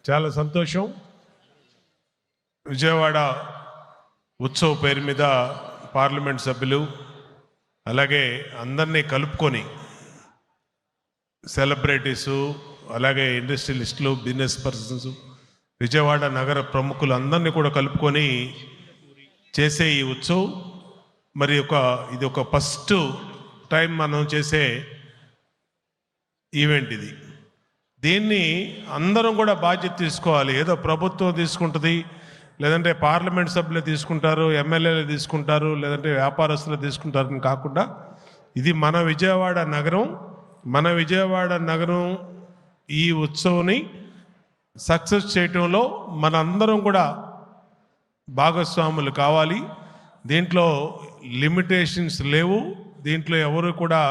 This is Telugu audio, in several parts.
చాలా సంతోషం. విజయవాడ ఉత్సవ్ పేరు మీద పార్లమెంట్ సభ్యులు అలాగే అందరినీ కలుపుకొని సెలబ్రిటీసు అలాగే ఇండస్ట్రియలిస్టులు, బిజినెస్ పర్సన్స్, విజయవాడ నగర ప్రముఖులు అందరినీ కూడా కలుపుకొని చేసే ఈ ఉత్సవ్ మరి ఇది ఒక ఫస్ట్ టైం మనం చేసే ఈవెంట్ ఇది. దీన్ని అందరం కూడా బాధ్యత తీసుకోవాలి. ఏదో ప్రభుత్వం తీసుకుంటుంది, లేదంటే పార్లమెంట్ సభ్యులు తీసుకుంటారు, ఎమ్మెల్యేలు తీసుకుంటారు, లేదంటే వ్యాపారస్తులు తీసుకుంటారని కాకుండా ఇది మన విజయవాడ నగరం ఈ ఉత్సవాన్ని సక్సెస్ చేయటంలో మనందరం కూడా భాగస్వాములు కావాలి. దీంట్లో లిమిటేషన్స్ లేవు. దీంట్లో ఎవరు కూడా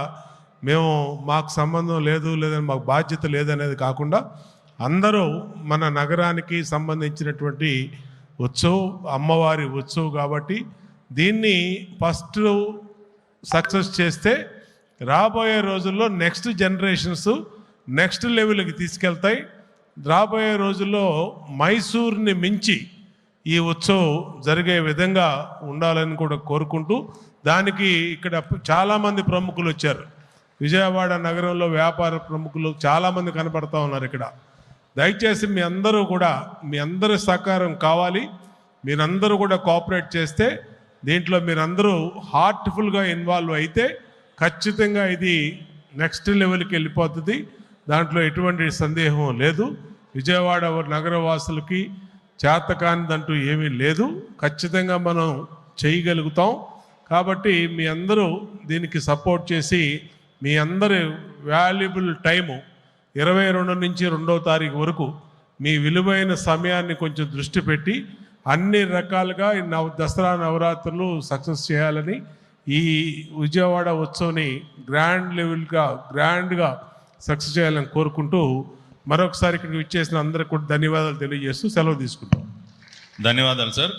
మాకు సంబంధం లేదు, లేదని మాకు బాధ్యత లేదనేది కాకుండా అందరూ మన నగరానికి సంబంధించినటువంటి ఉత్సవం, అమ్మవారి ఉత్సవం కాబట్టి దీన్ని ఫస్ట్ సక్సెస్ చేస్తే రాబోయే రోజుల్లో నెక్స్ట్ జనరేషన్స్ నెక్స్ట్ లెవెల్కి తీసుకెళ్తాయి. రాబోయే రోజుల్లో మైసూర్ని మించి ఈ ఉత్సవం జరిగే విధంగా ఉండాలని కూడా కోరుకుంటూ, దానికి ఇక్కడ చాలామంది ప్రముఖులు వచ్చారు. విజయవాడ నగరంలో వ్యాపార ప్రముఖులు చాలామంది కనపడతా ఉన్నారు ఇక్కడ. దయచేసి మీ అందరి సహకారం కావాలి. మీరందరూ కూడా కోఆపరేట్ చేస్తే, దీంట్లో మీరందరూ హార్ట్ఫుల్గా ఇన్వాల్వ్ అయితే ఖచ్చితంగా ఇది నెక్స్ట్ లెవెల్కి వెళ్ళిపోతుంది. దాంట్లో ఎటువంటి సందేహం లేదు. విజయవాడ నగరవాసులకి చేతకానిదంటూ ఏమీ లేదు. ఖచ్చితంగా మనం చేయగలుగుతాం. కాబట్టి మీ అందరూ దీనికి సపోర్ట్ చేసి మీ అందరి వాల్యుబుల్ టైము 22 నుంచి 2వ తారీఖు వరకు మీ విలువైన సమయాన్ని కొంచెం దృష్టి పెట్టి అన్ని రకాలుగా దసరా నవరాత్రులు సక్సెస్ చేయాలని, ఈ విజయవాడ ఉత్సవాన్ని గ్రాండ్గా సక్సెస్ చేయాలని కోరుకుంటూ మరొకసారి ఇక్కడికి ఇచ్చేసిన అందరికీ కూడా ధన్యవాదాలు తెలియజేస్తూ సెలవు తీసుకుంటాం. ధన్యవాదాలు సార్.